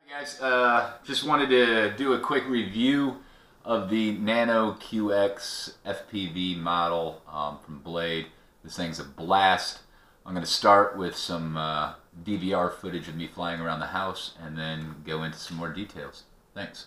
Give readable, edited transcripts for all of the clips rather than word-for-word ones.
Hey guys, just wanted to do a quick review of the Nano QX FPV model from Blade. This thing's a blast. I'm going to start with some DVR footage of me flying around the house and then go into some more details. Thanks.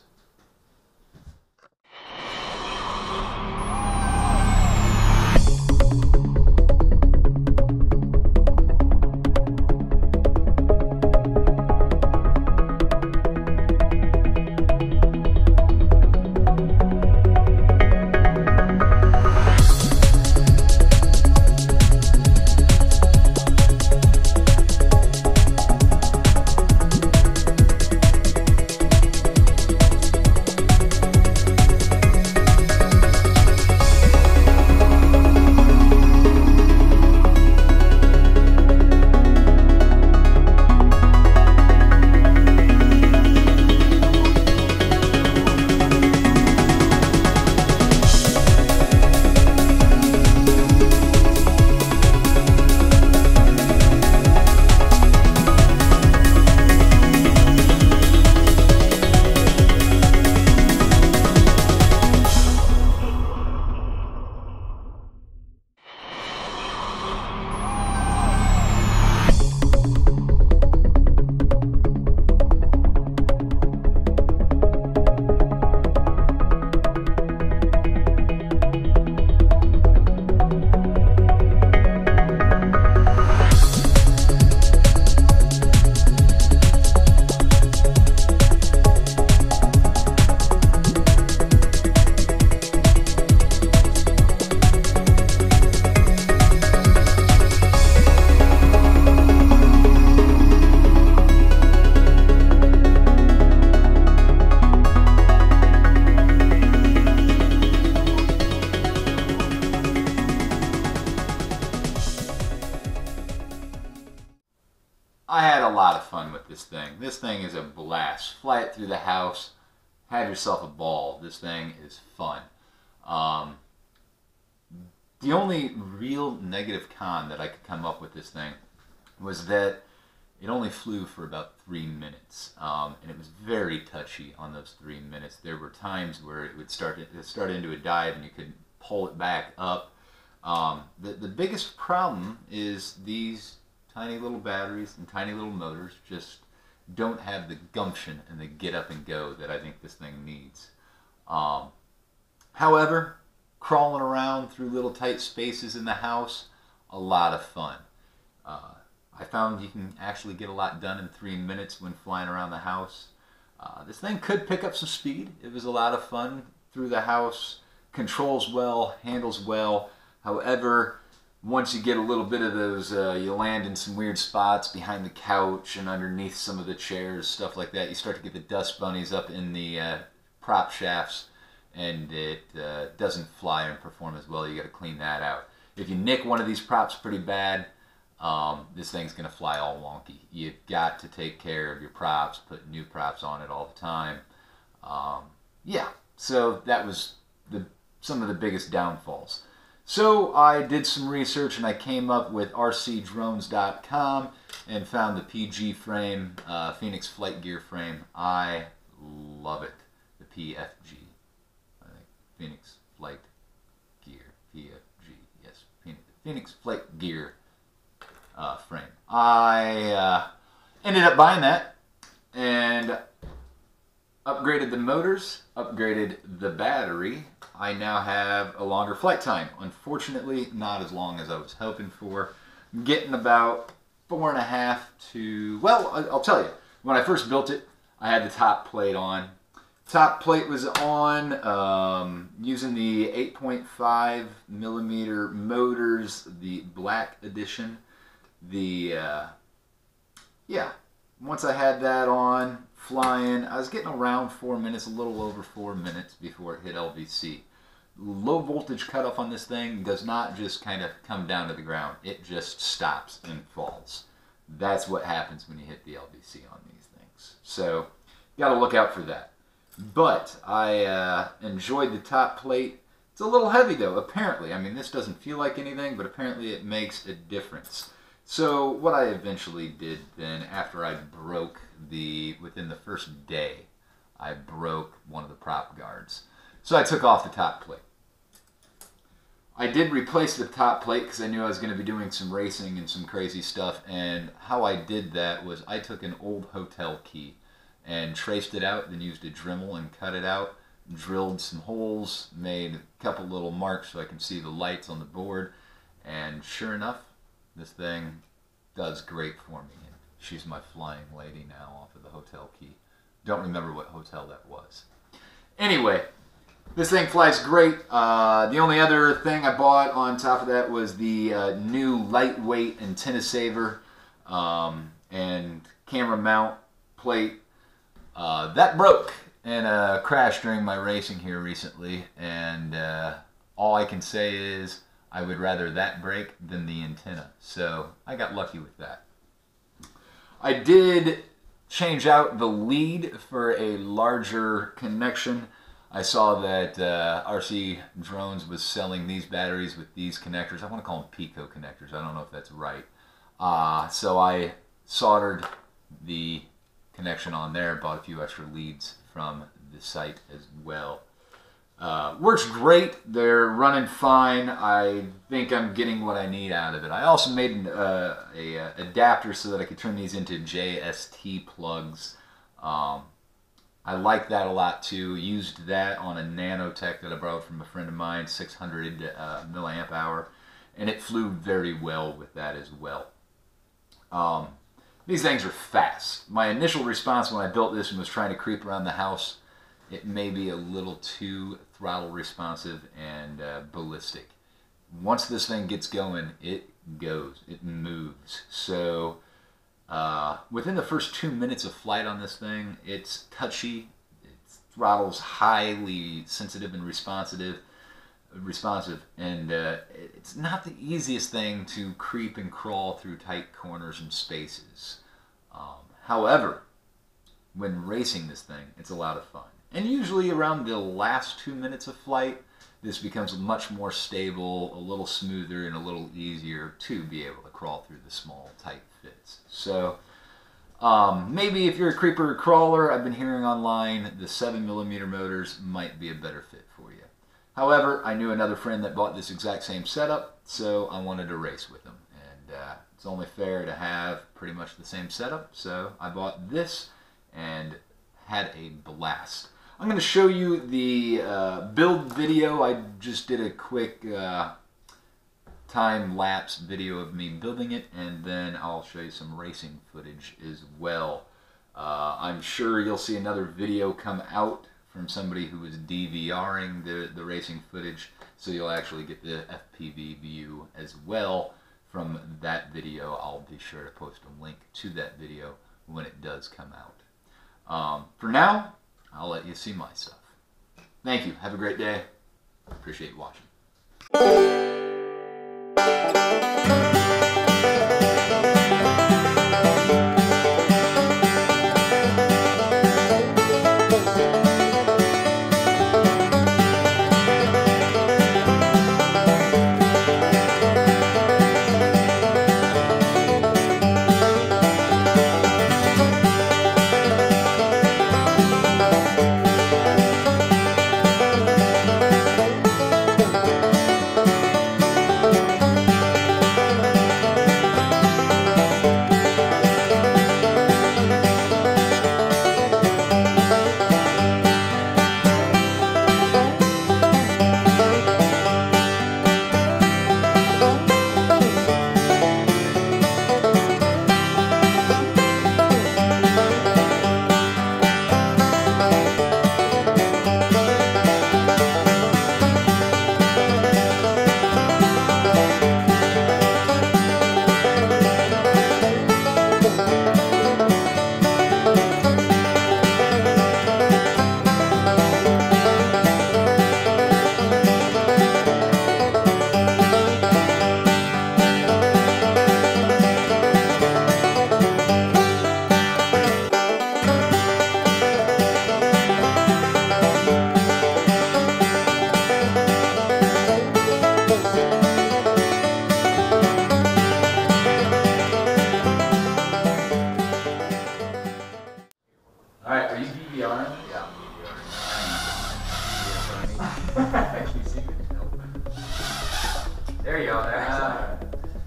I had a lot of fun with this thing. This thing is a blast. Fly it through the house. Have yourself a ball. This thing is fun. The only real negative con that I could come up with this thing was that it only flew for about 3 minutes. And it was very touchy on those 3 minutes. There were times where it would start into a dive and you could pull it back up. The biggest problem is these tiny little batteries and tiny little motors just don't have the gumption and the get up and go that I think this thing needs. However, crawling around through little tight spaces in the house, a lot of fun. I found you can actually get a lot done in 3 minutes when flying around the house. This thing could pick up some speed. It was a lot of fun through the house. Controls well, handles well. However, once you get a little bit of those, you land in some weird spots behind the couch and underneath some of the chairs, stuff like that. You start to get the dust bunnies up in the prop shafts, and it doesn't fly and perform as well. You got to clean that out. If you nick one of these props pretty bad, this thing's going to fly all wonky. You've got to take care of your props, put new props on it all the time. Yeah, so that was some of the biggest downfalls. So I did some research and I came up with rcdrones.com and found the PG frame, Phoenix flight gear frame. I love it. The PFG. I think Phoenix flight gear. PFG. Yes. Phoenix flight gear frame. I ended up buying that and upgraded the motors, upgraded the battery. I now have a longer flight time. Unfortunately, not as long as I was hoping for. I'm getting about 4.5 to, well, I'll tell you. When I first built it, I had the top plate on. Top plate was on using the 8.5 millimeter motors, the black edition. Yeah, once I had that on, flying, I was getting around 4 minutes, a little over 4 minutes before it hit LVC. Low voltage cutoff on this thing does not just kind of come down to the ground. It just stops and falls. That's what happens when you hit the LVC on these things. So, you got to look out for that. But I enjoyed the top plate. It's a little heavy though, apparently. I mean, this doesn't feel like anything, but apparently it makes a difference. So what I eventually did then, after I broke within the first day, I broke one of the prop guards. So I took off the top plate. I did replace the top plate because I knew I was going to be doing some racing and some crazy stuff, and how I did that was I took an old hotel key and traced it out, then used a Dremel and cut it out, drilled some holes, made a couple little marks so I can see the lights on the board, and sure enough, this thing does great for me. She's my flying lady now off of the hotel key. Don't remember what hotel that was. Anyway, this thing flies great. The only other thing I bought on top of that was the new lightweight antenna saver and camera mount plate. That broke in a crash during my racing here recently, and all I can say is I would rather that break than the antenna. So I got lucky with that. I did change out the lead for a larger connection. I saw that RC Drones was selling these batteries with these connectors. I want to call them Pico connectors. I don't know if that's right. So I soldered the connection on there, bought a few extra leads from the site as well. Works great. They're running fine. I think I'm getting what I need out of it. I also made an adapter so that I could turn these into JST plugs. I like that a lot too. Used that on a Nanotech that I borrowed from a friend of mine, 600 milliamp hour, and it flew very well with that as well. These things are fast. My initial response when I built this and was trying to creep around the house, it may be a little too throttle responsive and ballistic. Once this thing gets going, it goes, it moves. So within the first 2 minutes of flight on this thing, it's touchy, its throttle's highly sensitive and responsive, and it's not the easiest thing to creep and crawl through tight corners and spaces. However, when racing this thing, it's a lot of fun. And usually around the last 2 minutes of flight, this becomes much more stable, a little smoother, and a little easier to be able to crawl through the small, tight fits. So maybe if you're a creeper or crawler, I've been hearing online the 7mm motors might be a better fit for you. However, I knew another friend that bought this exact same setup, so I wanted to race with him. And it's only fair to have pretty much the same setup, so I bought this and had a blast. I'm going to show you the build video. I just did a quick time-lapse video of me building it, and then I'll show you some racing footage as well. I'm sure you'll see another video come out from somebody who is DVRing the racing footage, so you'll actually get the FPV view as well from that video. I'll be sure to post a link to that video when it does come out. For now, I'll let you see my stuff. Thank you. Have a great day. Appreciate you watching. There you go.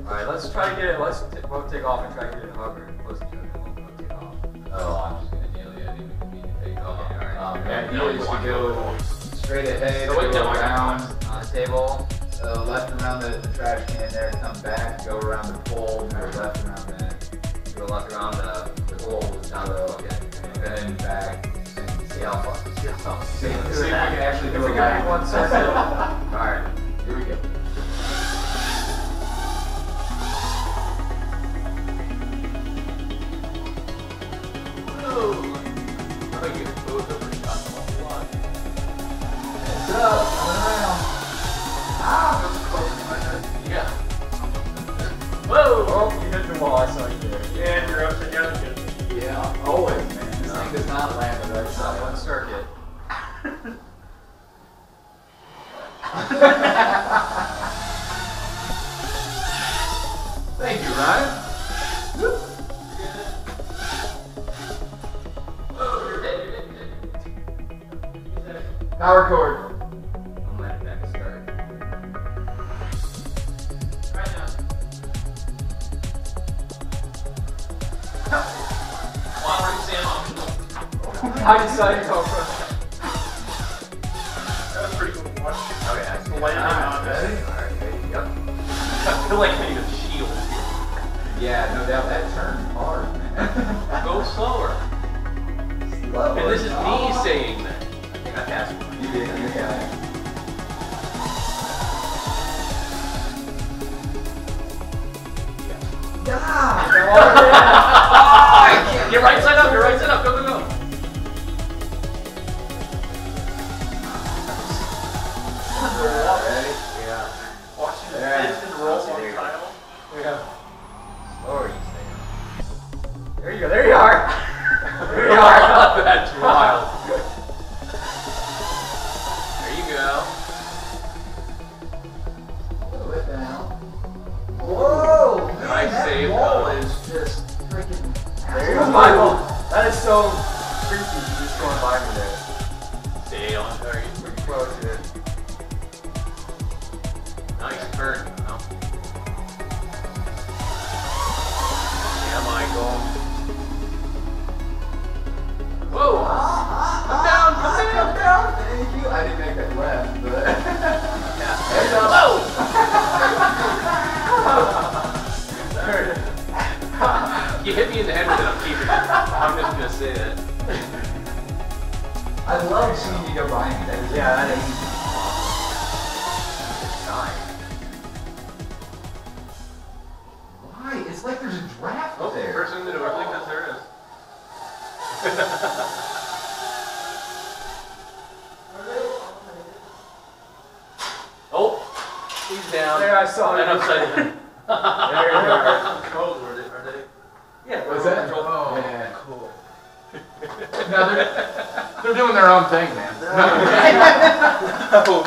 Alright, let's try to get it. Let's both take off and try to get it hover close to each other. We'll take off. Oh, I'm just gonna nail you. I think we can need to take off. Okay, alright. Yeah, you always should go straight ahead, So go around on the table. left around the trash can there, come back, go around the pole, go left around that. Go left around the pole down the okay. And then back. And See how far. See how far. see if we can actually If do we it can back. make one circle. Alright. Here we go. Thank you, Ryan. Power cord. I'm letting back a start. Right now. Watering Sam optional. I decided to go first. That was pretty cool to watch. Okay, that's The landing on Ready? Alright, ready? Yep. I feel like I need a shield. Yeah, no doubt that turned hard, man. Go slower. Slower. And this is me saying that. I think I passed one. You did, you got it. Get right side up, get right side up, go, go, go. Ready? Yeah. Watching the Yeah. fish and roll There on you go. tile. Yeah. Slower, you say. There you go, there you are. There you are. That's wild. There you go. Slow it down. Whoa! Man, Nice that save, wall fellas. is just freaking. There you go, Michael. That is so freaky. You just going by me there. Stay on. There you Pretty close here. Nice turn. Wow. Yeah, Michael. Whoa! Come down, come down! Come down! Thank you. I didn't make that left, but. Whoa! You hit me in the head with it, I'm keeping it. I'm just gonna say that. I love seeing you go by me. That is Yeah, that is amazing. nice. Why? It's like there's a draft Oh, there. first thing to do, I think that there is. Oh, he's down. There, I saw And it. upside down. There you are. Controls, are they? Yeah. What's that? Control. Oh, yeah. Cool. No, they're doing their own thing, man. Oh,